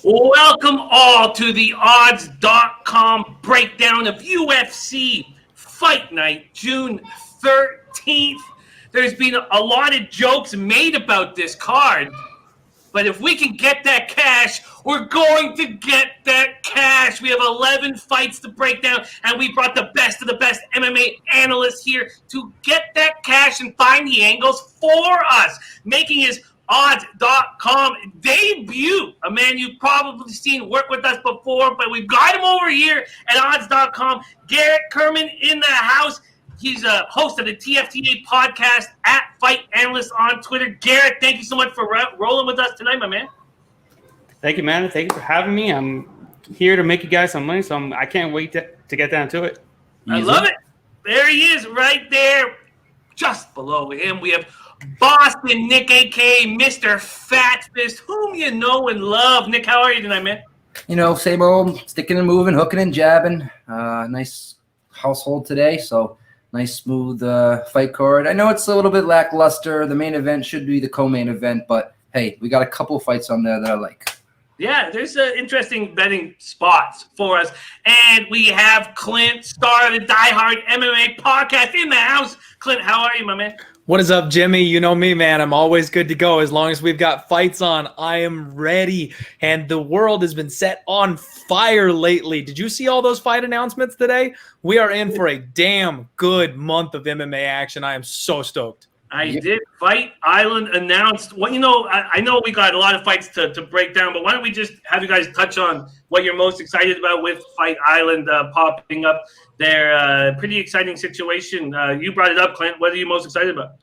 Welcome all to the odds.com breakdown of UFC Fight Night June 13th. There's been a lot of jokes made about this card, but if we can get that cash, we're going to get that cash. We have 11 fights to break down, and we brought the best of the best MMA analysts here to get that cash and find the angles for us, making his odds.com debut. A man you've probably seen work with us before, but we've got him over here at odds.com. Garrett Kerman in the house. He's a host of the TFTA podcast at Fight Analyst on Twitter. Garrett, thank you so much for rolling with us tonight, my man. Thank you, man. Thank you for having me. I'm here to make you guys some money, so I can't wait to get down to it. I love it. There he is right there. Just below him, we have Boston Nick, a.k.a. Mr. Fat Fist, whom you know and love. Nick, how are you tonight, man? You know, same old, sticking and moving, hooking and jabbing. Nice household today, so nice smooth fight card. I know it's a little bit lackluster. The main event should be the co-main event, but hey, we got a couple fights on there that I like. Yeah, there's interesting betting spots for us. And we have Clint, star of the DieHardMMa podcast in the house. Clint, how are you, my man? What is up, Jimmy? You know me, man. I'm always good to go. As long as we've got fights on, I am ready. And the world has been set on fire lately. Did you see all those fight announcements today? We are in for a damn good month of MMA action. I am so stoked. I did. Fight Island announced. Well, you know, I know we got a lot of fights to break down, but why don't we just have you guys touch on what you're most excited about with Fight Island popping up there? Pretty exciting situation. You brought it up, Clint. What are you most excited about?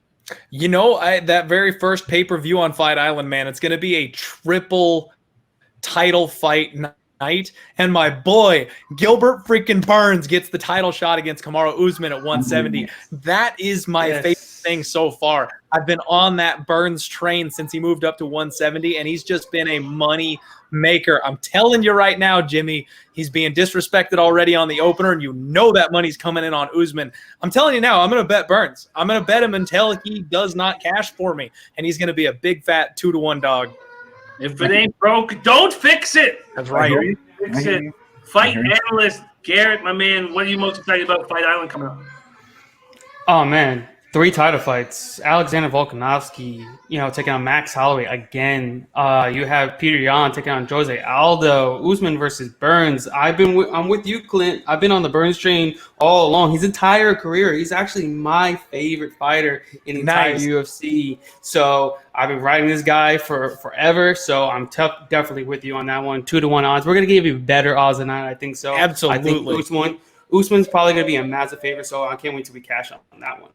You know, that very first pay-per-view on Fight Island, man, it's going to be a triple title fight night. And my boy, Gilbert freaking Burns gets the title shot against Kamaru Usman at 170. That is my favorite thing so far. I've been on that Burns train since he moved up to 170, and he's just been a money maker. I'm telling you right now, Jimmy, he's being disrespected already on the opener, and you know that money's coming in on Usman. I'm telling you now, I'm going to bet Burns. I'm going to bet him until he does not cash for me, and he's going to be a big fat 2-1 dog. If it ain't broke, don't fix it. That's right. Fix it. Fight analyst Garrett, my man, what are you most excited about Fight Island coming up? Oh, man. 3 title fights. Alexander Volkanovski, taking on Max Holloway again. You have Peter Yan taking on Jose Aldo. Usman versus Burns. I'm with you, Clint. I've been on the Burns train all along. His entire career. He's actually my favorite fighter in the entire UFC. So I've been riding this guy for forever. So I'm definitely with you on that one. 2-1 odds. We're gonna give you better odds than that. I think so. Absolutely. I think Usman's probably gonna be a massive favorite. So I can't wait till we cash on that one.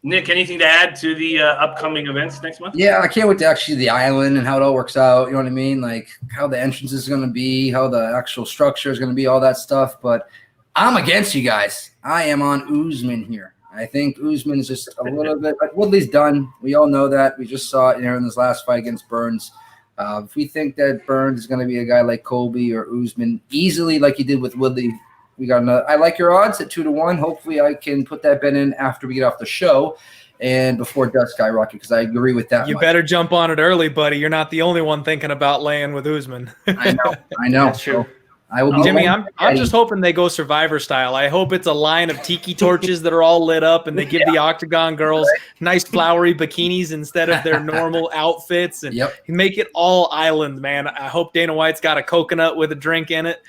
Nick, anything to add to the upcoming events next month? Yeah, I can't wait to actually see the island and how it all works out. You know what I mean? Like how the entrance is going to be, how the actual structure is going to be, all that stuff. But I'm against you guys. I am on Usman here. I think Usman is just a little bit – Woodley's done. We all know that. We just saw it in this last fight against Burns. If we think that Burns is going to be a guy like Colby or Usman easily like he did with Woodley – we got another. I like your odds at 2-1. Hopefully, I can put that bet in after we get off the show and before it does skyrocket because I agree with that. You better jump on it early, buddy. You're not the only one thinking about laying with Usman. I know. That's true. So I will be Jimmy, I'm just hoping they go Survivor style. I hope it's a line of tiki torches that are all lit up, and they give the Octagon girls nice flowery bikinis instead of their normal outfits, and make it all island, man. I hope Dana White's got a coconut with a drink in it.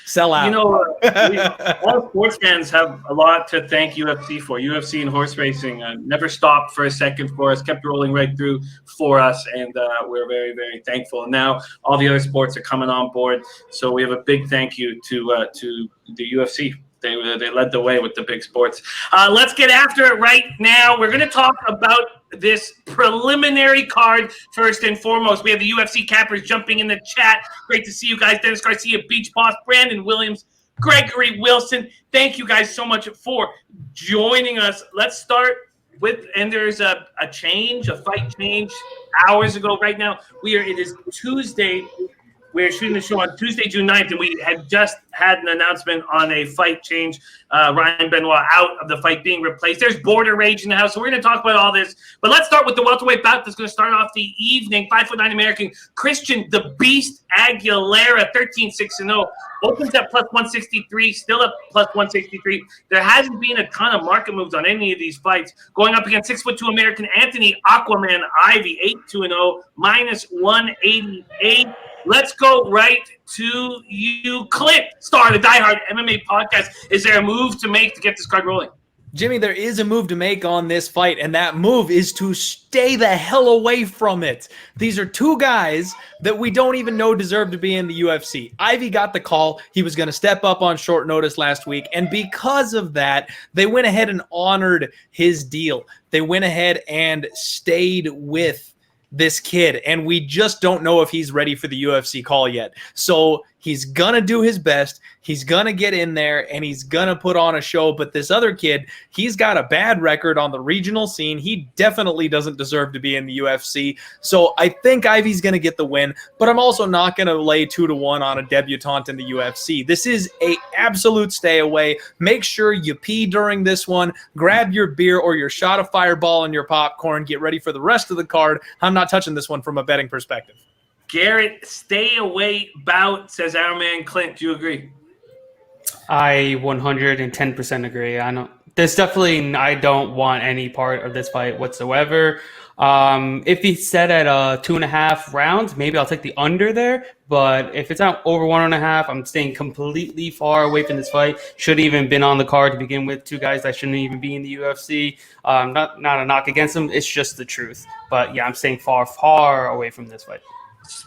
Sell out. All sports fans have a lot to thank UFC for. UFC and horse racing never stopped for a second for us, kept rolling right through for us, and we're very, very thankful. And now all the other sports are coming on board, so we have a big thank you to the UFC. They led the way with the big sports. Let's get after it right now. We're going to talk about this preliminary card first and foremost. We have the UFC cappers jumping in the chat. Great to see you guys. Dennis Garcia, Beach Boss, Brandon Williams, Gregory Wilson. Thank you guys so much for joining us. Let's start with, and there's a fight change hours ago right now. It is Tuesday. We're shooting the show on Tuesday, June 9th, and we had just had an announcement on a fight change. Ryan Benoit out of the fight, being replaced. There's border rage in the house, so we're going to talk about all this. But let's start with the welterweight bout that's going to start off the evening. 5'9" American Christian the Beast Aguilera, 13-6-0. Opens at plus 163, still at plus 163. There hasn't been a ton of market moves on any of these fights. Going up against 6'2" American Anthony Aquaman Ivy, 8-2-0, minus 188. Let's go right to you, Clint, star of the Die Hard MMA podcast. Is there a move to make to get this card rolling? Jimmy, there is a move to make on this fight, and that move is to stay the hell away from it. These are two guys that we don't even know deserve to be in the UFC. Ivy got the call. He was going to step up on short notice last week, and because of that, they went ahead and honored his deal. They went ahead and stayed with this kid, and we just don't know if he's ready for the UFC call yet. So he's gonna do his best. He's gonna get in there and he's gonna put on a show. But this other kid, he's got a bad record on the regional scene. He definitely doesn't deserve to be in the UFC. So I think Ivy's gonna get the win, but I'm also not gonna lay 2-1 on a debutante in the UFC. This is a absolute stay away. Make sure you pee during this one. Grab your beer or your shot of Fireball and your popcorn. Get ready for the rest of the card. I'm not touching this one from a betting perspective. Garrett, stay away bout, says our man Clint. Do you agree? I 110% agree. I don't want any part of this fight whatsoever. If he said at 2.5 rounds, maybe I'll take the under there. But if it's not over 1.5, I'm staying completely far away from this fight. Should have even been on the card to begin with. Two guys that shouldn't even be in the UFC. Not a knock against them. It's just the truth. But yeah, I'm staying far, far away from this fight.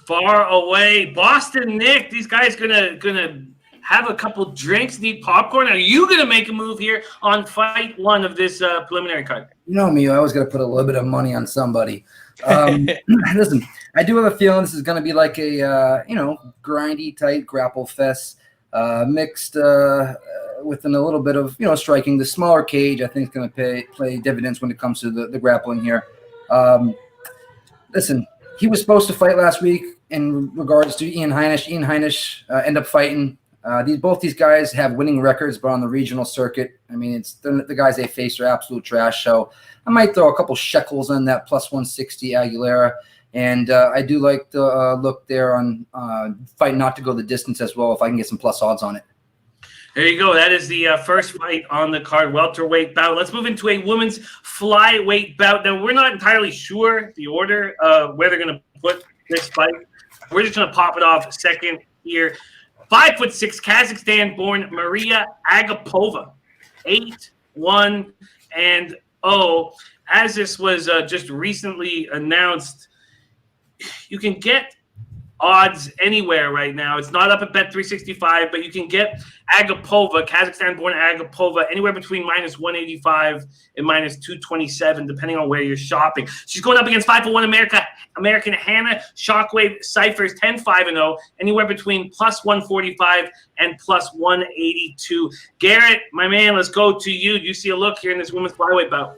Far away. Boston Nick, these guys gonna have a couple drinks, need popcorn. Are you gonna make a move here on fight one of this preliminary card? You know me, I always got to put a little bit of money on somebody. Listen, I do have a feeling this is going to be like a grindy, tight grapple fest mixed within a little bit of striking. The smaller cage, I think, is going to play dividends when it comes to the grappling here. Listen, he was supposed to fight last week in regards to Ian Heinisch. Ian Heinisch ended up fighting. Both these guys have winning records, but on the regional circuit, I mean, it's the guys they face are absolute trash. So I might throw a couple shekels on that plus 160 Aguilera. And I do like the look there on fight not to go the distance as well if I can get some plus odds on it. There you go. That is the first fight on the card, welterweight bout. Let's move into a women's flyweight bout. Now, we're not entirely sure the order where they're going to put this fight. We're just going to pop it off second here. 5'6", Kazakhstan-born Maria Agapova, 8-1-0. As this was just recently announced, you can get odds anywhere right now. It's not up at Bet365, but you can get Agapova, Kazakhstan-born Agapova, anywhere between minus 185 and minus 227, depending on where you're shopping. She's going up against 5'1" American Hanna Cypress, 10-5-0, anywhere between plus 145 and plus 182. Garrett, my man, let's go to you. Do you see a look here in this women's flyweight bout?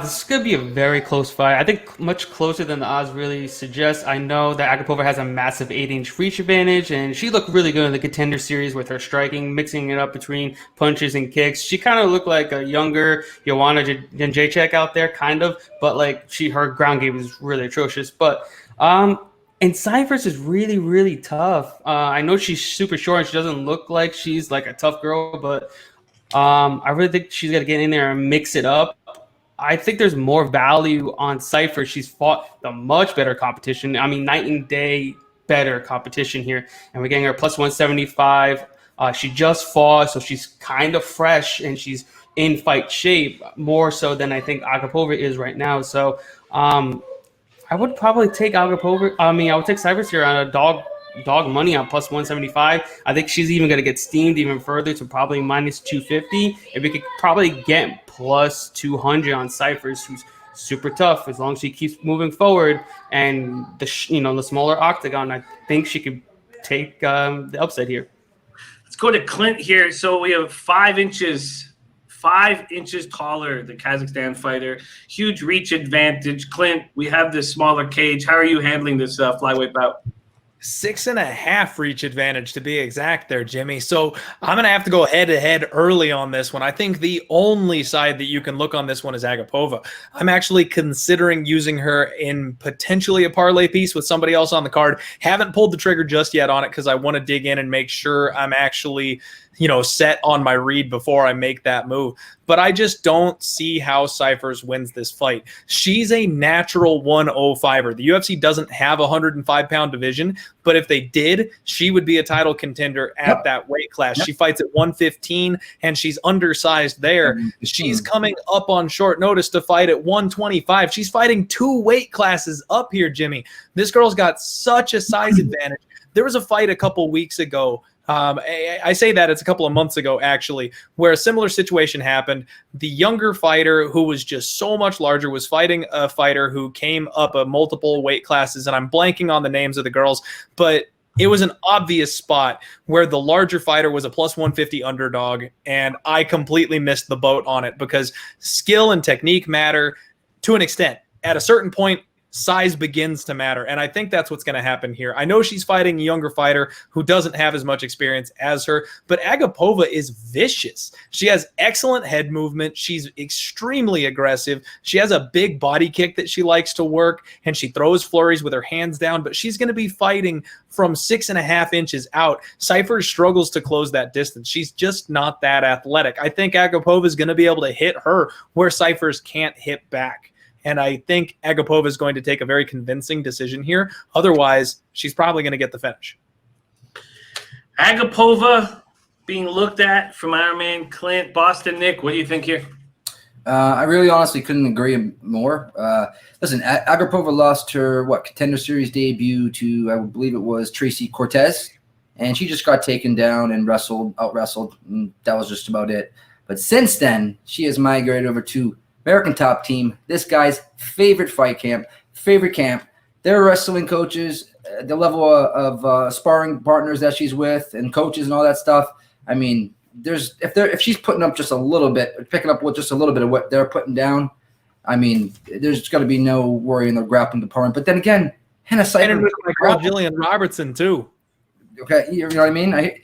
This is going to be a very close fight. I think much closer than the odds really suggest. I know that Agapova has a massive 8-inch reach advantage, and she looked really good in the Contender Series with her striking, mixing it up between punches and kicks. She kind of looked like a younger Joanna Jędrzejczyk out there, kind of, but like her ground game is really atrocious. But and Cypress is really, really tough. I know she's super short and she doesn't look like she's like a tough girl, but I really think she's got to get in there and mix it up. I think there's more value on Cypher. She's fought the much better competition. I mean, night and day better competition here. And we're getting her plus 175. She just fought, so she's kind of fresh and she's in fight shape, more so than I think Agapova is right now. So I would probably take Agapova. I would take Cypress here on a dog money on plus 175. I think she's even going to get steamed even further to probably minus 250. And we could probably get plus 200 on Cyphers, who's super tough as long as she keeps moving forward. And the smaller octagon, I think she could take the upset here. Let's go to Clint here. So we have 5 inches taller, the Kazakhstan fighter. Huge reach advantage. Clint, we have this smaller cage. How are you handling this flyweight bout? 6.5 reach advantage to be exact there, Jimmy. So I'm going to have to go head-to-head early on this one. I think the only side that you can look on this one is Agapova. I'm actually considering using her in potentially a parlay piece with somebody else on the card. Haven't pulled the trigger just yet on it because I want to dig in and make sure I'm actually set on my read before I make that move. But I just don't see how Cyphers wins this fight. She's a natural 105er. The UFC doesn't have a 105-pound division, but if they did, she would be a title contender at that weight class. She fights at 115, and she's undersized there. She's coming up on short notice to fight at 125. She's fighting 2 weight classes up here, Jimmy. This girl's got such a size advantage. There was a fight a couple weeks ago. I say that it's a couple of months ago, actually, where a similar situation happened. The younger fighter, who was just so much larger, was fighting a fighter who came up a multiple weight classes, and I'm blanking on the names of the girls, but it was an obvious spot where the larger fighter was a plus 150 underdog, and I completely missed the boat on it because skill and technique matter to an extent. At a certain point, size begins to matter, and I think that's what's going to happen here. I know she's fighting a younger fighter who doesn't have as much experience as her, but Agapova is vicious. She has excellent head movement. She's extremely aggressive. She has a big body kick that she likes to work, and she throws flurries with her hands down, but she's going to be fighting from 6.5 inches out. Cyphers struggles to close that distance. She's just not that athletic. I think Agapova is going to be able to hit her where Cyphers can't hit back. And I think Agapova is going to take a very convincing decision here. Otherwise, she's probably going to get the finish. Agapova being looked at from our man Clint. Boston Nick, what do you think here? I really honestly couldn't agree more. Listen, Agapova lost her, Contender Series debut to, I believe it was Tracy Cortez. And she just got taken down and out-wrestled. And that was just about it. But since then, she has migrated over to American Top Team, this guy's favorite fight camp, favorite camp. Their wrestling coaches, the level of sparring partners that she's with, and coaches and all that stuff. I mean, if she's putting up just a little bit, picking up with just a little bit of what they're putting down, I mean, there's got to be no worry in the grappling department. But then again, Hanna Cypress, and with my girl Jillian Robertson too. Okay, you know what I mean?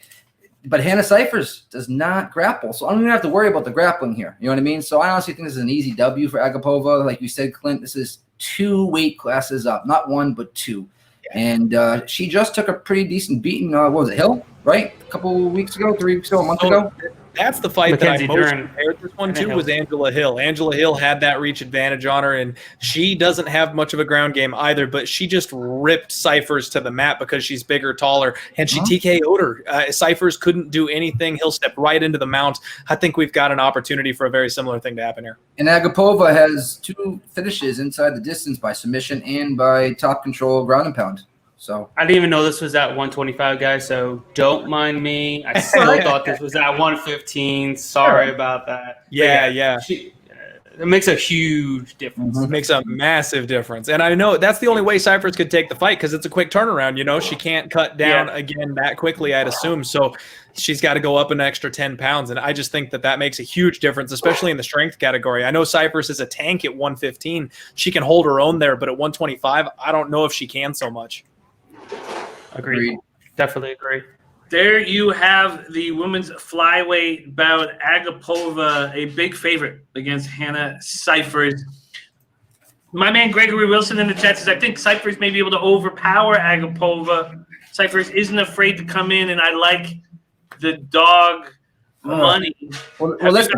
But Hanna Cypress does not grapple, so I don't even have to worry about the grappling here. You know what I mean? So I honestly think this is an easy W for Agapova. Like you said, Clint, this is 2 weight classes up. Not 1, but 2. Yeah. And she just took a pretty decent beating. What was it, Hill, right? A couple weeks ago, 3 weeks ago, a month ago? That's the fight Mackenzie that I most Dern. compared this one to was Angela Hill. Angela Hill had that reach advantage on her, and she doesn't have much of a ground game either, but she just ripped Cyphers to the mat because she's bigger, taller, and she TKO'd her. Cyphers couldn't do anything. He'll step right into the mount. I think we've got an opportunity for a very similar thing to happen here. And Agapova has 2 finishes inside the distance by submission and by top control ground and pound. So I didn't even know this was at 125, guys, so don't mind me. I still thought this was at 115. Sorry about that. Yeah. It makes a huge difference. It makes a massive difference. And I know that's the only way Cyphers could take the fight because it's a quick turnaround. She can't cut down again that quickly, I'd assume. So she's got to go up an extra 10 pounds. And I just think that makes a huge difference, especially in the strength category. I know Cyphers is a tank at 115. She can hold her own there, but at 125, I don't know if she can so much. Agreed. Definitely agree. There you have the women's flyweight bout. Agapova, a big favorite against Hanna Cyphers. My man Gregory Wilson in the chat says, I think Cyphers may be able to overpower Agapova. Cyphers isn't afraid to come in, and I like the dog money. Well let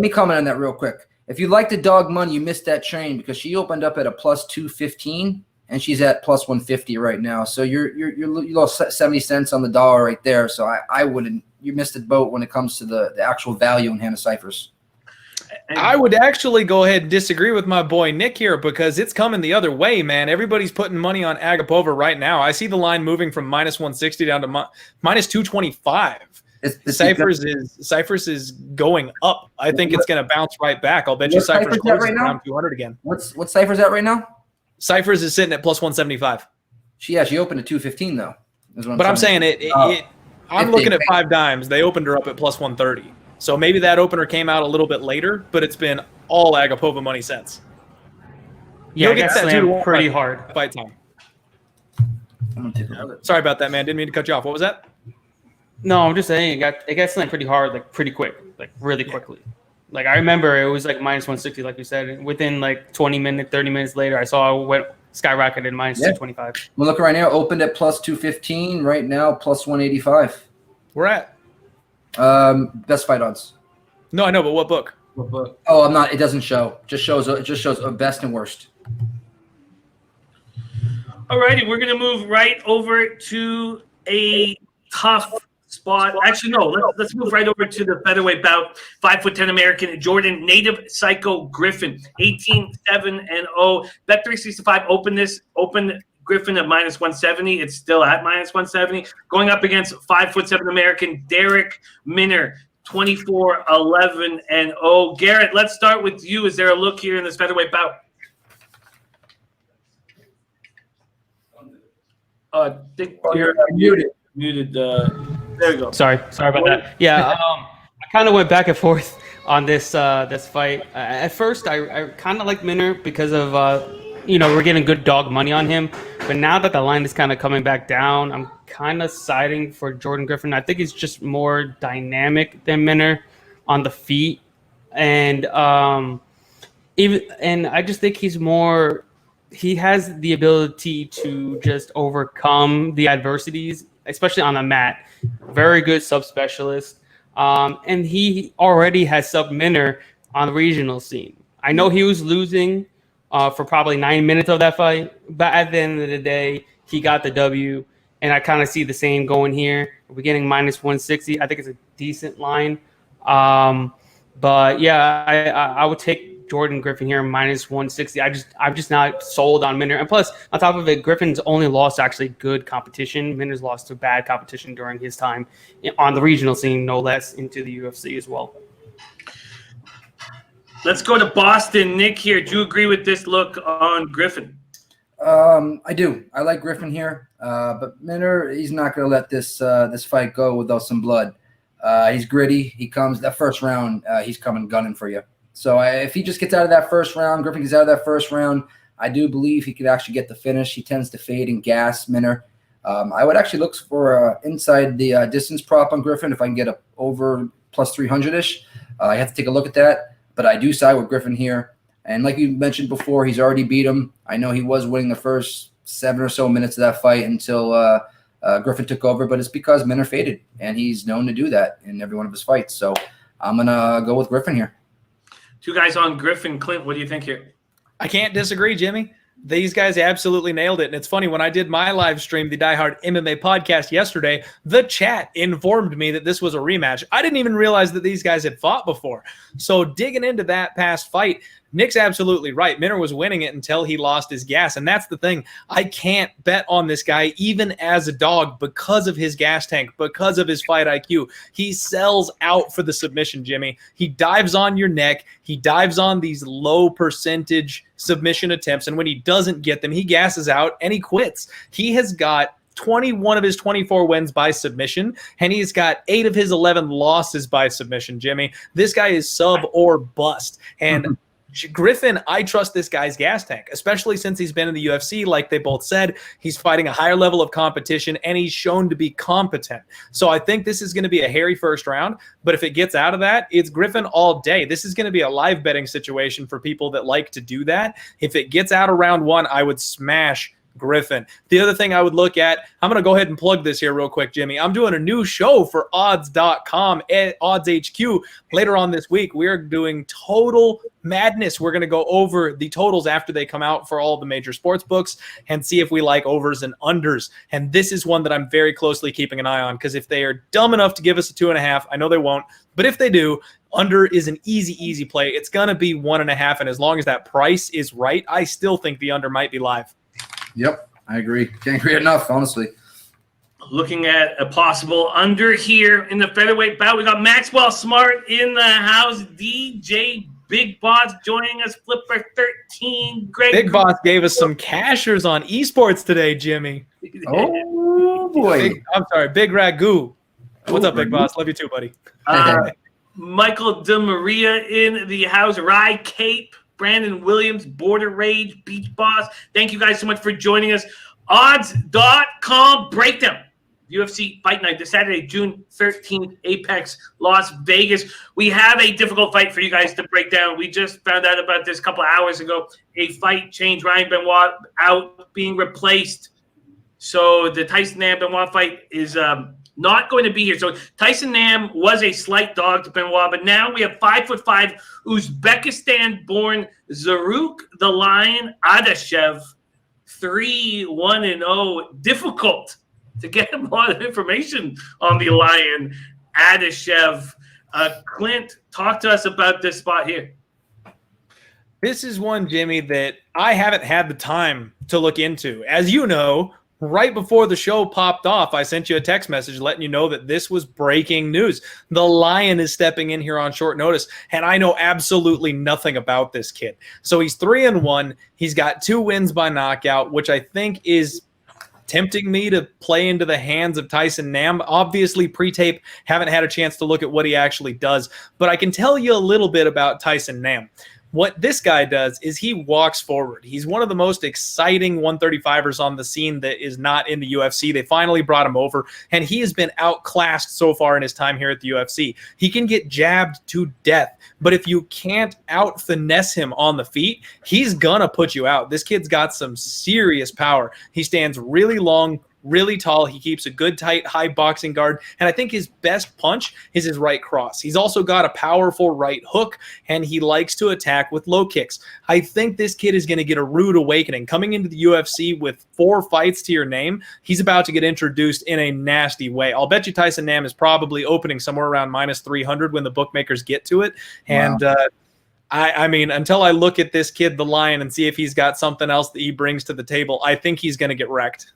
me comment on that real quick. If you like the dog money, you missed that train because she opened up at a plus 215. And she's at plus 150 right now. So you lost 70 cents on the dollar right there. So I wouldn't. You missed the boat when it comes to the actual value in Hanna Cypress. I would actually go ahead and disagree with my boy Nick here because it's coming the other way, man. Everybody's putting money on Agapova right now. I see the line moving from minus 160 down to minus 225. Cyphers is going up. I think it's going to bounce right back. I'll bet you Cyphers closes right around 200 again. What's Cyphers at right now? Cyphers is sitting at plus 175. She opened at 215 though. But I'm saying I'm looking at 5 dimes. They opened her up at plus 130. So maybe that opener came out a little bit later, but it's been all Agapova money since. Yeah, I got slammed pretty hard. Fight time. I'm gonna take a look. Sorry about that, man. Didn't mean to cut you off. What was that? No, I'm just saying it got slammed pretty hard, like pretty quick, like really quickly. Like I remember it was like minus 160, like you said. And within like 20 minutes, 30 minutes later, I saw it went skyrocketed minus 225. Well, look right now, opened at plus 215. Right now, plus 185. We're at. Best fight odds. No, I know, but what book? What book? Oh, I'm not. It doesn't show. It just shows best and worst. Alrighty, we're gonna move right over to a tough spot. Actually, no. Let's move right over to the featherweight bout. 5'10" American Jordan native Psycho Griffin, 18-7-0. Bet365 opened Griffin at minus 170. It's still at minus 170. Going up against 5'7" American Derek Minner, 24-11-0. Garrett, let's start with you. Is there a look here in this featherweight bout? You're muted. There we go. Sorry about that. Yeah, I kind of went back and forth on this fight. At first, I kind of like Minner because of we're getting good dog money on him. But now that the line is kind of coming back down, I'm kind of siding for Jordan Griffin. I think he's just more dynamic than Minner on the feet, and I just think he's more. He has the ability to just overcome the adversities, especially on the mat. Very good subspecialist. And he already has sub-Minner on the regional scene. I know he was losing for probably 9 minutes of that fight, but at the end of the day, he got the W. And I kind of see the same going here. We're getting minus 160. I think it's a decent line. But yeah, I would take Jordan Griffin here minus 160. I'm just not sold on Minner. And plus, on top of it, Griffin's only lost actually good competition. Minner's lost to bad competition during his time on the regional scene, no less, into the UFC as well. Let's go to Boston. Nick here. Do you agree with this look on Griffin? I do. I like Griffin here, but Minner, he's not going to let this fight go without some blood. He's gritty. He comes that first round. He's coming gunning for you. So if he just gets out of that first round, Griffin gets out of that first round, I do believe he could actually get the finish. He tends to fade and gas Minner. I would actually look for inside the distance prop on Griffin if I can get a over plus 300-ish. I have to take a look at that, but I do side with Griffin here. And like you mentioned before, he's already beat him. I know he was winning the first 7 or so minutes of that fight until Griffin took over, but it's because Minner faded, and he's known to do that in every one of his fights. So I'm going to go with Griffin here. Two guys on Griffin. Clint, what do you think here? I can't disagree, Jimmy. These guys absolutely nailed it. And it's funny, when I did my live stream, the Die Hard MMA podcast yesterday, the chat informed me that this was a rematch. I didn't even realize that these guys had fought before. So digging into that past fight, Nick's absolutely right. Minner was winning it until he lost his gas. And that's the thing. I can't bet on this guy, even as a dog, because of his gas tank, because of his fight IQ. He sells out for the submission, Jimmy. He dives on your neck. He dives on these low percentage submission attempts. And when he doesn't get them, he gasses out and he quits. He has got 21 of his 24 wins by submission, and he's got 8 of his 11 losses by submission, Jimmy. This guy is sub or bust. And Griffin, I trust this guy's gas tank, especially since he's been in the UFC. Like they both said, he's fighting a higher level of competition, and he's shown to be competent. So I think this is going to be a hairy first round, but if it gets out of that, it's Griffin all day. This is going to be a live betting situation for people that like to do that. If it gets out of round 1, I would smash Griffin. The other thing I would look at, I'm going to go ahead and plug this here real quick, Jimmy. I'm doing a new show for odds.com, Odds HQ. Later on this week, we're doing Total Madness. We're going to go over the totals after they come out for all the major sports books and see if we like overs and unders. And this is one that I'm very closely keeping an eye on, because if they are dumb enough to give us a 2.5, I know they won't, but if they do, under is an easy play. It's going to be 1.5, and as long as that price is right, I still think the under might be live. Yep, I agree. Can't agree enough, honestly. Looking at a possible under here in the featherweight bout, we got Maxwell Smart in the house. DJ Big Boss joining us. Flipper 13. Greg Big Boss gave us some cashers on esports today, Jimmy. Oh, boy. I'm sorry, Big Ragu. What's up, Big Boss? Love you too, buddy. Michael DeMaria in the house. Rye Cape. Brandon Williams, Border Rage, Beach Boss. Thank you guys so much for joining us Odds.com breakdown. UFC Fight Night this Saturday, June 13th, Apex, Las Vegas. We have a difficult fight for you guys to break down. We just found out about this a couple of hours ago. A fight change, Ryan Benoit out, being replaced. So the Tyson Nam-Benoit fight is not going to be here. So Tyson Nam was a slight dog to Benoit, but now we have 5'5" Uzbekistan-born Zaruk the Lion Adashev, 3-1-0. Difficult to get a lot of information on the Lion Adashev. Clint, talk to us about this spot here. This is one, Jimmy, that I haven't had the time to look into. As you know, right before the show popped off, I sent you a text message letting you know that this was breaking news. The Lion is stepping in here on short notice, and I know absolutely nothing about this kid. So he's 3-1. He's got 2 wins by knockout, which I think is tempting me to play into the hands of Tyson Nam. Obviously, pre-tape, haven't had a chance to look at what he actually does, but I can tell you a little bit about Tyson Nam. What this guy does is he walks forward. He's one of the most exciting 135ers on the scene that is not in the UFC. They finally brought him over, and he has been outclassed so far in his time here at the UFC. He can get jabbed to death, but if you can't out-finesse him on the feet, he's gonna put you out. This kid's got some serious power. He stands really long, really tall. He keeps a good, tight, high boxing guard. And I think his best punch is his right cross. He's also got a powerful right hook, and he likes to attack with low kicks. I think this kid is going to get a rude awakening. Coming into the UFC with 4 fights to your name, he's about to get introduced in a nasty way. I'll bet you Tyson Nam is probably opening somewhere around -300 when the bookmakers get to it. And I mean, until I look at this kid, the Lion, and see if he's got something else that he brings to the table, I think he's going to get wrecked.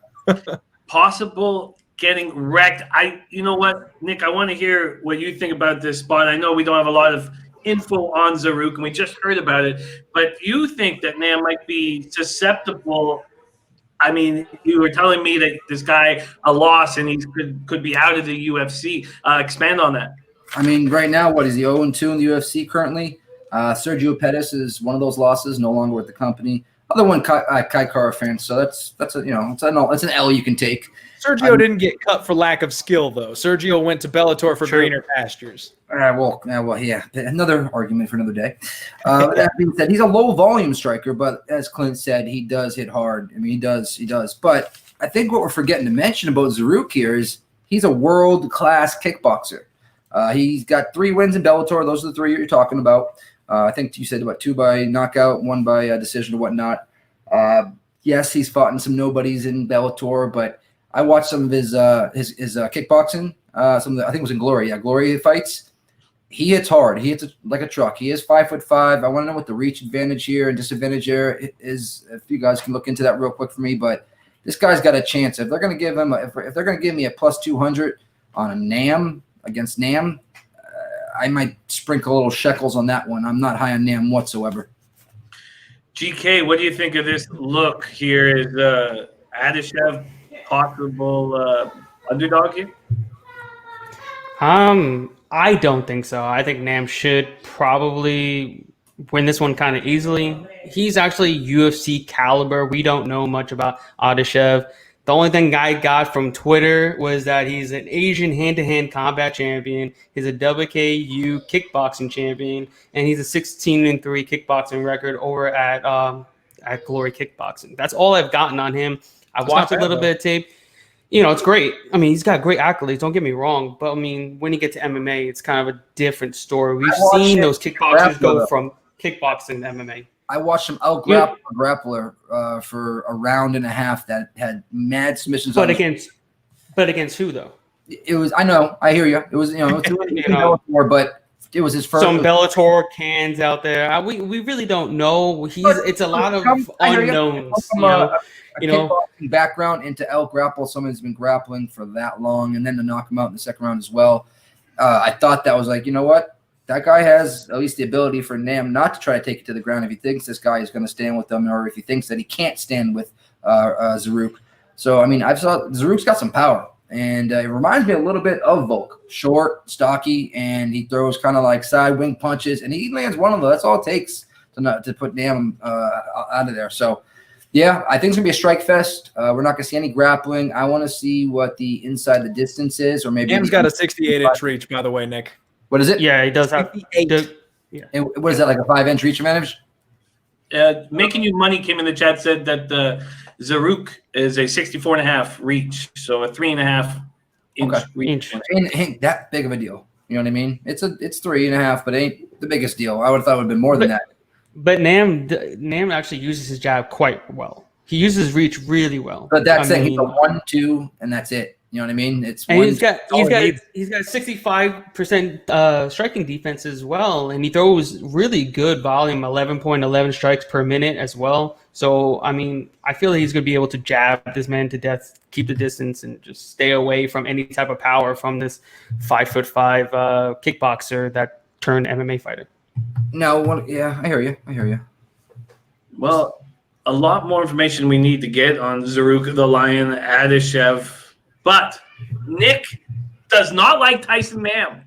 Possible getting wrecked. You know what, Nick, I want to hear what you think about this spot. I know we don't have a lot of info on Zaruk, and we just heard about it, but you think that Nam might be susceptible. I mean, you were telling me that this guy, a loss, and he could be out of the UFC. Expand on that. I mean, right now, what is he 0-2 in the UFC currently? Sergio Pettis is one of those losses, no longer with the company. Other one, Kai Kara fan. So that's an L you can take. Sergio didn't get cut for lack of skill, though. Sergio went to Bellator for greener pastures. Yeah. Another argument for another day. That being said, he's a low volume striker, but as Clint said, he does hit hard. I mean, he does. But I think what we're forgetting to mention about Zaruk here is he's a world class kickboxer. He's got 3 wins in Bellator. Those are the 3 you're talking about. I think you said about 2 by knockout, 1 by decision or whatnot. Yes, he's fought in some nobodies in Bellator, but I watched some of his kickboxing. I think it was in Glory. Yeah, Glory fights. He hits hard. He hits like a truck. He is 5'5". I want to know what the reach advantage here and disadvantage here is. If you guys can look into that real quick for me, but this guy's got a chance. If they're going to give him, if they're going to give me a +200 on a Nam against Nam, I might sprinkle a little shekels on that one. I'm not high on Nam whatsoever. GK, what do you think of this look here? Is Adashev possible underdog here? I don't think so. I think Nam should probably win this one kind of easily. He's actually UFC caliber. We don't know much about Adashev. The only thing I got from Twitter was that he's an Asian hand-to-hand combat champion. He's a WKU kickboxing champion, and he's a 16-3 kickboxing record over at Glory Kickboxing. That's all I've gotten on him. I watched a little bit of tape. You know, it's great. I mean, he's got great accolades. Don't get me wrong, but I mean, when you get to MMA, it's kind of a different story. We've seen those kickboxers go from kickboxing to MMA. I watched him out-grapple a grappler for a round and a half that had mad submissions. But against who though? It was. I know. I hear you. It was. But it was his first. Some Bellator cans out there. We really don't know. It's a lot of unknowns. Kickboxing background into out-grapple. Someone who's been grappling for that long, and then to knock him out in the second round as well. I thought that was like, you know what? That guy has at least the ability for Nam not to try to take it to the ground if he thinks this guy is going to stand with them, or if he thinks that he can't stand with Zaruk. So, I mean, I saw Zaruk's got some power, and it reminds me a little bit of Volk. Short, stocky, and he throws kind of like side wing punches, and he lands one of them. That's all it takes to put Nam out of there. So, Yeah, I think it's going to be a strike fest. We're not going to see any grappling. I want to see what the inside the distance is, or maybe Cam's got a 68-inch reach, by the way, Nick. What is it? Yeah, he does have. 68. And what is that, like a 5-inch reach advantage? Making You Money came in the chat, said that Zaruk is a 64.5 reach, so a 3.5 inch reach. Ain't that big of a deal. You know what I mean? It's 3.5, but it ain't the biggest deal. I would have thought it would have been more than that. But Nam actually uses his jab quite well. He uses reach really well. But that's it. He's a 1-2, and that's it. You know what I mean? It's and one. he's got 65% striking defense as well, and he throws really good volume, 11.11 strikes per minute as well. So I mean, I feel like he's going to be able to jab this man to death, keep the distance, and just stay away from any type of power from this 5'5" kickboxer that turned MMA fighter. No, yeah, I hear you. Well, a lot more information we need to get on Zaruk the Lion Adeshev, but Nick does not like Tyson Nam.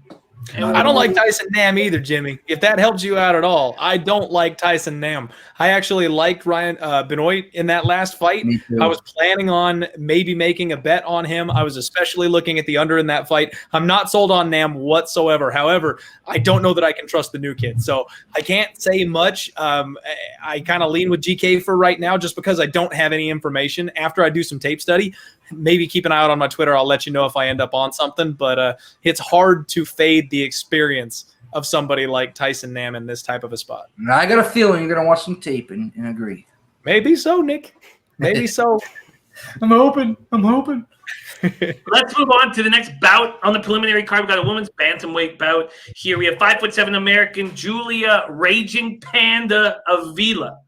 I don't like Tyson Nam either, Jimmy. If that helps you out at all, I don't like Tyson Nam. I actually liked Ryan Benoit in that last fight. Me too. I was planning on maybe making a bet on him. I was especially looking at the under in that fight. I'm not sold on Nam whatsoever. However, I don't know that I can trust the new kid, so I can't say much. I kind of lean with GK for right now just because I don't have any information. After I do some tape study, maybe keep an eye out on my Twitter. I'll let you know if I end up on something, but it's hard to fade the experience of somebody like Tyson Nam in this type of a spot. I got a feeling you're going to watch some tape and agree. Maybe so, Nick. Maybe so. I'm hoping. Let's move on to the next bout on the preliminary card. We've got a women's bantamweight bout here. We have 5'7" American Julia Raging Panda of Vila.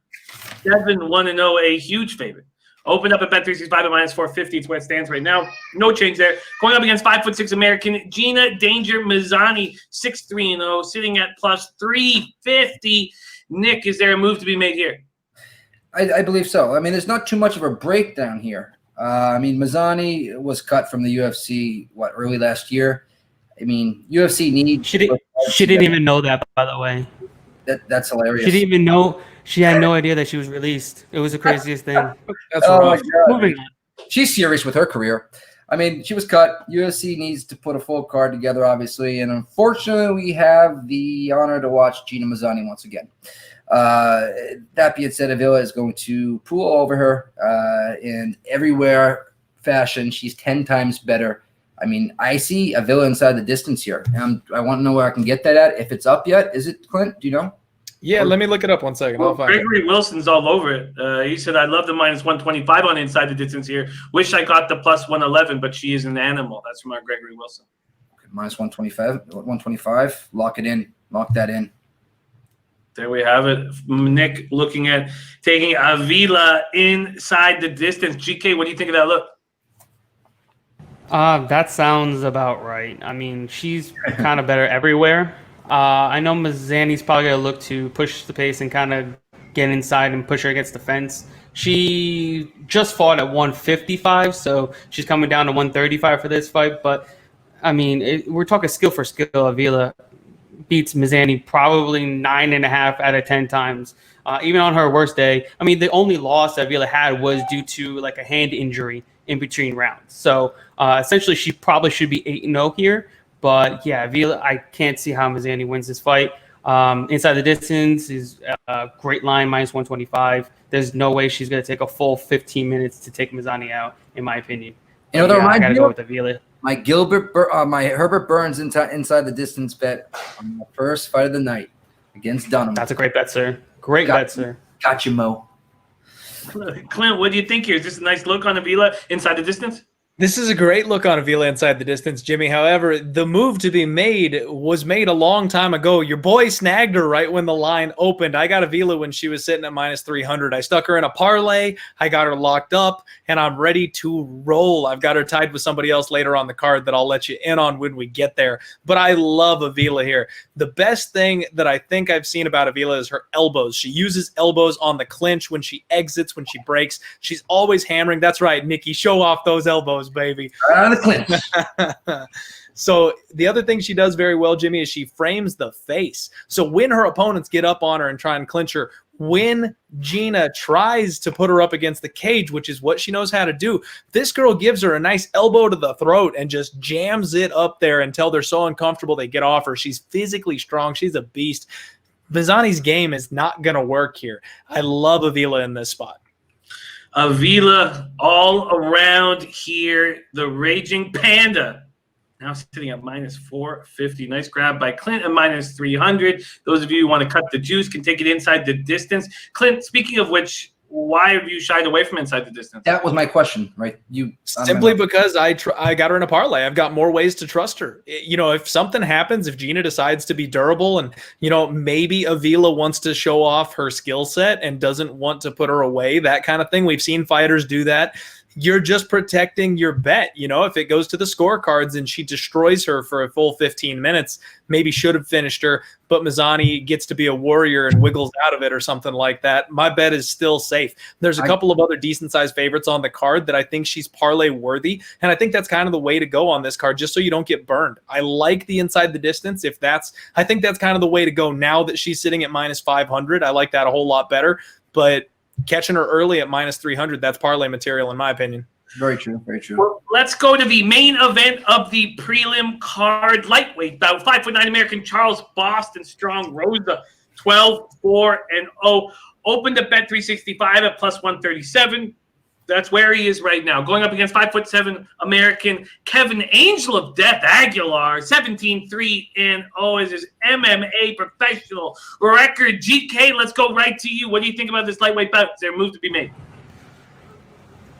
7-1-0, a huge favorite. Opened up at Bet365 at -450. It's where it stands right now. No change there. Going up against 5'6" American Gina Danger Mazzani, 6-3-0, sitting at +350. Nick, is there a move to be made here? I believe so. I mean, there's not too much of a breakdown here. I mean, Mazzani was cut from the UFC, early last year? I mean, UFC needs... She didn't even know that, by the way. That's hilarious. She didn't even know. She had no idea that she was released. It was the craziest thing. That's My rough. God. Moving on. She's serious with her career. I mean, she was cut. UFC needs to put a full card together, obviously. And unfortunately, we have the honor to watch Gina Mazzani once again. That being said, Vila is going to pool over her in everywhere fashion. She's 10 times better. I mean, I see Vila inside the distance here. I want to know where I can get that at. If it's up yet, is it, Clint? Do you know? Yeah, let me look it up 1 second. I'll find it. Gregory Wilson's all over it. He said, I love the -125 on inside the distance here. Wish I got the +111, but she is an animal. That's from our Gregory Wilson. Okay, -125. Lock it in. Lock that in. There we have it. Nick looking at taking Vila inside the distance. GK, what do you think of that look? That sounds about right. I mean, she's kind of better everywhere. I know Mazzani's probably going to look to push the pace and kind of get inside and push her against the fence. She just fought at 155, so she's coming down to 135 for this fight. But, I mean, we're talking skill for skill. Avila beats Mazzani probably 9.5 out of 10 times. Even on her worst day, I mean, the only loss that Vila had was due to like a hand injury in between rounds. So essentially, she probably should be 8-0 here. But yeah, Vila, I can't see how Mazzani wins this fight. Inside the distance is a great line, -125. There's no way she's going to take a full 15 minutes to take Mazzani out, in my opinion. You know, I got to go with the Vila. My my Herbert Burns inside the distance bet on the first fight of the night against Dunham. That's a great bet, sir. Great bet, sir. Got you, Mo. Clint, what do you think here? Is this a nice look on Avila inside the distance? This is a great look on Avila inside the distance, Jimmy. However, the move to be made was made a long time ago. Your boy snagged her right when the line opened. I got Avila when she was sitting at -300. I stuck her in a parlay. I got her locked up, and I'm ready to roll. I've got her tied with somebody else later on the card that I'll let you in on when we get there. But I love Avila here. The best thing that I think I've seen about Avila is her elbows. She uses elbows on the clinch when she exits, when she breaks. She's always hammering. That's right, Nikki. Show off those elbows, baby. Out of the clinch. So the other thing she does very well, Jimmy, is she frames the face. So when her opponents get up on her and try and clinch her, when Gina tries to put her up against the cage, which is what she knows how to do, this girl gives her a nice elbow to the throat and just jams it up there until they're so uncomfortable they get off her. She's physically strong. She's a beast. Vizani's game is not going to work here. I love Avila in this spot. Vila all around here. The Raging Panda now sitting at minus 450. Nice grab by Clint at minus 300. Those of you who want to cut the juice can take it inside the distance. Clint, speaking of which, why have you shied away from inside the distance? That was my question, right? Simply because I got her in a parlay. I've got more ways to trust her. You know, if something happens, if Gina decides to be durable and, you know, maybe Avila wants to show off her skill set and doesn't want to put her away, that kind of thing. We've seen fighters do that. You're just protecting your bet. You know, if it goes to the scorecards and she destroys her for a full 15 minutes, maybe should have finished her, but Mizani gets to be a warrior and wiggles out of it or something like that, my bet is still safe. There's a couple of other decent-sized favorites on the card that I think she's parlay worthy, and I think that's kind of the way to go on this card, just so you don't get burned. I like the inside the distance. I think that's kind of the way to go now that she's sitting at minus 500. I like that a whole lot better, but catching her early at minus 300, that's parlay material in my opinion. Very true, very true. Well, let's go to the main event of the prelim card. Lightweight bout, 5'9" American Charles Boston Strong Rosa, 12-4-0. Opened at bet 365 at plus 137. That's where he is right now. Going up against 5'7" American Kevin Angel of Death Aguilar, 17-3-0 is his MMA professional record. GK, let's go right to you. What do you think about this lightweight bout? Is there a move to be made?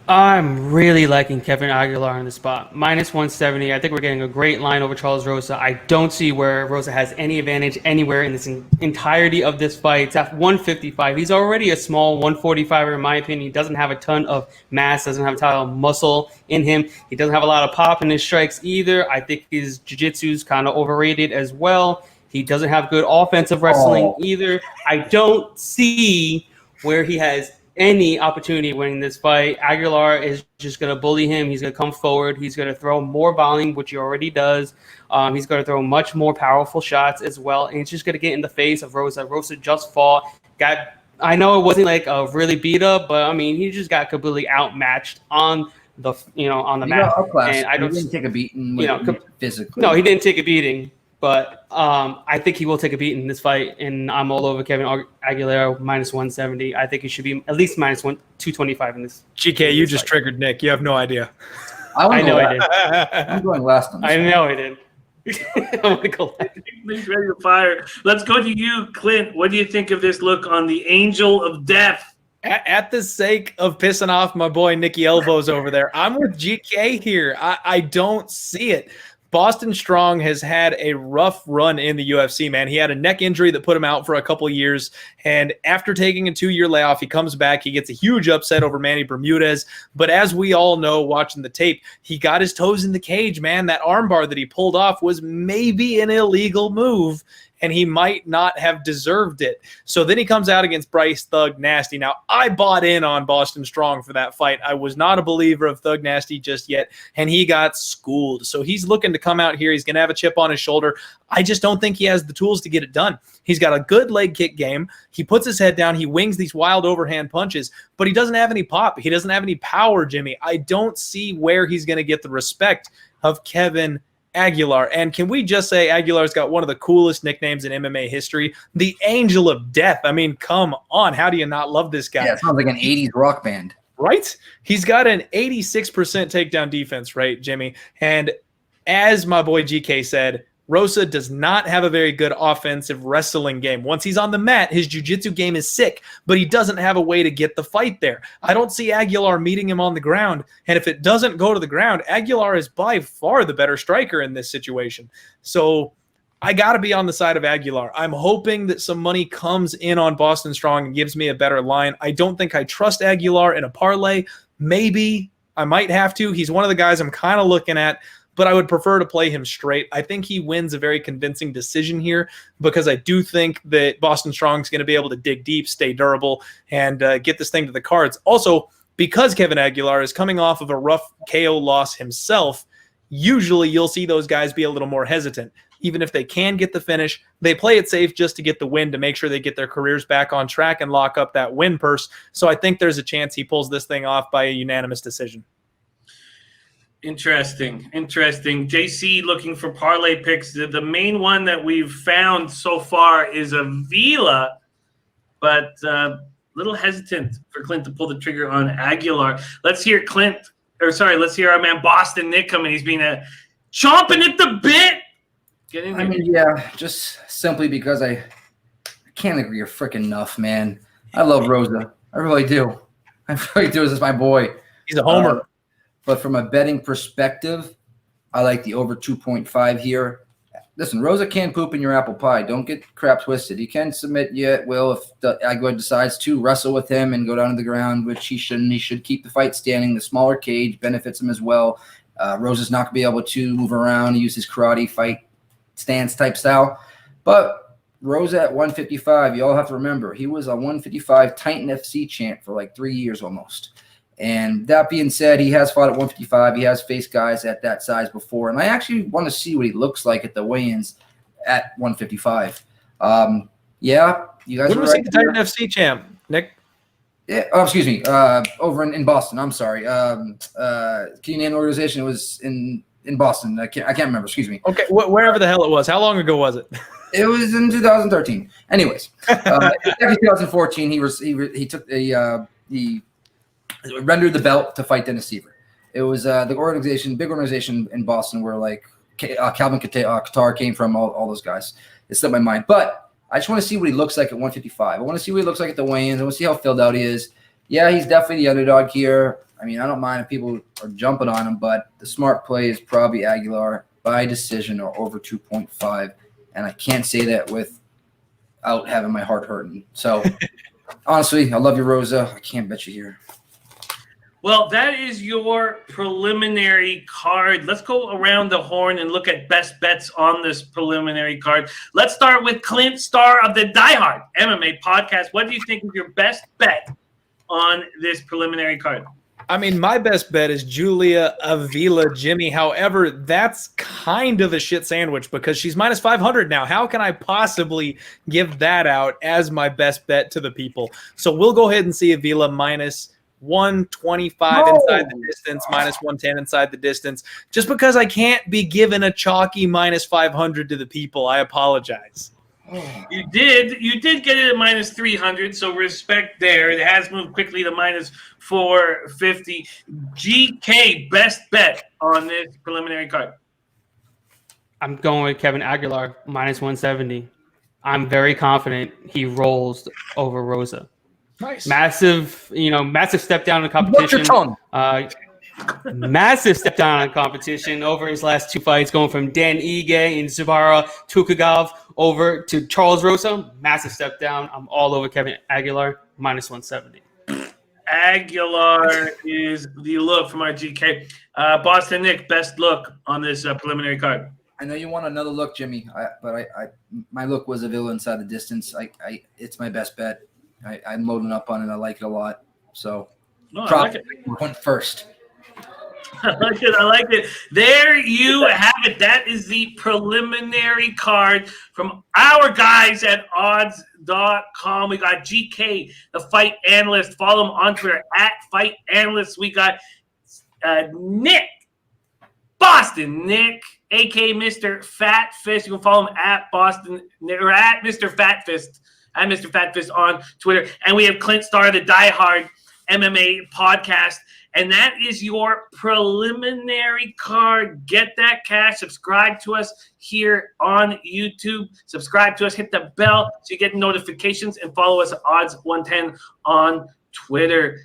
I'm really liking Kevin Aguilar in the spot. Minus 170. I think we're getting a great line over Charles Rosa. I don't see where Rosa has any advantage anywhere in this entirety of this fight. It's at 155. He's already a small 145er in my opinion. He doesn't have a ton of mass, doesn't have a ton of muscle in him. He doesn't have a lot of pop in his strikes either. I think his jiu-jitsu is kind of overrated as well. He doesn't have good offensive wrestling either. I don't see where he has any opportunity winning this fight. Aguilar is just going to bully him. He's going to come forward. He's going to throw more volume, which he already does. He's going to throw much more powerful shots as well. And he's just going to get in the face of Rosa. Rosa just fought. I know it wasn't like a really beat up, but I mean, he just got completely outmatched on the mat. And he didn't take a beating, physically. No, he didn't take a beating. But I think he will take a beat in this fight, and I'm all over Kevin Aguilera, minus 170. I think he should be at least minus 225 in this. GK, in you this just fight. triggered Nick. You have no idea. I know I did. I'm going last on this. I know I did. I'm going to go last. He's ready to fire. Let's go to you, Clint. What do you think of this look on the Angel of Death? At the sake of pissing off my boy Nicky Elbows over there, I'm with GK here. I don't see it. Boston Strong has had a rough run in the UFC, man. He had a neck injury that put him out for a couple of years, and after taking a 2-year layoff, he comes back. He gets a huge upset over Manny Bermudez, but as we all know watching the tape, he got his toes in the cage, man. That armbar that he pulled off was maybe an illegal move, and he might not have deserved it. So then he comes out against Bryce Thug Nasty. Now, I bought in on Boston Strong for that fight. I was not a believer of Thug Nasty just yet, and he got schooled. So he's looking to come out here. He's going to have a chip on his shoulder. I just don't think he has the tools to get it done. He's got a good leg kick game. He puts his head down. He wings these wild overhand punches, but he doesn't have any pop. He doesn't have any power, Jimmy. I don't see where he's going to get the respect of Kevin Aguilar. And can we just say Aguilar's got one of the coolest nicknames in MMA history, the Angel of Death. I mean, come on. How do you not love this guy? Yeah, it sounds like an 80s rock band. Right? He's got an 86% takedown defense rate, Jimmy. And as my boy GK said, Rosa does not have a very good offensive wrestling game. Once he's on the mat, his jiu-jitsu game is sick, but he doesn't have a way to get the fight there. I don't see Aguilar meeting him on the ground, and if it doesn't go to the ground, Aguilar is by far the better striker in this situation. So I got to be on the side of Aguilar. I'm hoping that some money comes in on Boston Strong and gives me a better line. I don't think I trust Aguilar in a parlay. Maybe I might have to. He's one of the guys I'm kind of looking at, but I would prefer to play him straight. I think he wins a very convincing decision here because I do think that Boston Strong's going to be able to dig deep, stay durable, and get this thing to the cards. Also, because Kevin Aguilar is coming off of a rough KO loss himself, usually you'll see those guys be a little more hesitant. even if they can get the finish, they play it safe just to get the win, to make sure they get their careers back on track and lock up that win purse. So I think there's a chance he pulls this thing off by a unanimous decision. Interesting. JC looking for parlay picks. The main one that we've found so far is a Vila, but little hesitant for Clint to pull the trigger on Aguilar. Let's hear let's hear our man Boston Nick coming. He's been chomping at the bit. Get in here. I mean, yeah, just simply because I can't agree freaking enough, man. I love Rosa. I really do. This is my boy. He's a homer. But from a betting perspective, I like the over 2.5 here. Listen, Rosa can poop in your apple pie. Don't get crap twisted. He can submit you at will if Aguilar decides to wrestle with him and go down to the ground, which he shouldn't. He should keep the fight standing. The smaller cage benefits him as well. Rosa's not going to be able to move around and use his karate fight stance type style. But Rosa at 155, you all have to remember, he was a 155 Titan FC champ for like 3 years almost. And that being said, he has fought at 155. He has faced guys at that size before. And I actually want to see what he looks like at the weigh-ins at 155. Yeah, you guys When were was he right the Titan FC champ, Nick? Yeah, excuse me. Over in Boston. I'm sorry. Kenyan organization was in Boston. I can't remember. Excuse me. Okay, wherever the hell it was. How long ago was it? It was in 2013. Anyways, actually 2014. He took he rendered the belt to fight Dennis Seaver. It was the big organization in Boston where like Calvin Qatar came from, all those guys. It slipped my mind. But I just want to see what he looks like at 155. I want to see what he looks like at the weigh-ins. I want to see how filled out he is. Yeah, he's definitely the underdog here. I mean, I don't mind if people are jumping on him, but the smart play is probably Aguilar by decision or over 2.5. And I can't say that without having my heart hurting. So, honestly, I love you, Rosa. I can't bet you here. Well, that is your preliminary card. Let's go around the horn and look at best bets on this preliminary card. Let's start with Clint, star of the DieHardMMa podcast. What do you think is your best bet on this preliminary card? I mean, my best bet is Julia Avila Jimmy. However, that's kind of a shit sandwich because she's minus 500 now. How can I possibly give that out as my best bet to the people? So we'll go ahead and see Avila minus 125 inside the distance, minus 110 inside the distance. Just because I can't be given a chalky minus 500 to the people, I apologize. You did get it at minus 300, so respect there. It has moved quickly to minus 450. GK, best bet on this preliminary card. I'm going with Kevin Aguilar, minus 170. I'm very confident he rolls over Rosa. Nice. Massive step down in competition. What's your tongue? Massive step down in competition over his last two fights, going from Dan Ige and Zabara Tukagov over to Charles Rosa. Massive step down. I'm all over Kevin Aguilar, minus 170. Aguilar is the look from our GK. Boston Nick, best look on this preliminary card. I know you want another look, Jimmy, but my look was Avila inside the distance. It's my best bet. I'm loading up on it. I like it a lot. So, I like it. Went first. I like it. There you have it. That is the preliminary card from our guys at odds.com. We got GK, the fight analyst. Follow him on Twitter at Fight Analyst. We got Nick, Boston Nick, aka Mr. Fat Fist. You can follow him at Boston or at Mr. Fat Fist. I'm Mr. Fat Fist on Twitter. And we have Clint, star of the DieHardMMa podcast. And that is your preliminary card. Get that cash. Subscribe to us here on YouTube. Subscribe to us. Hit the bell so you get notifications. And follow us at Odds110 on Twitter.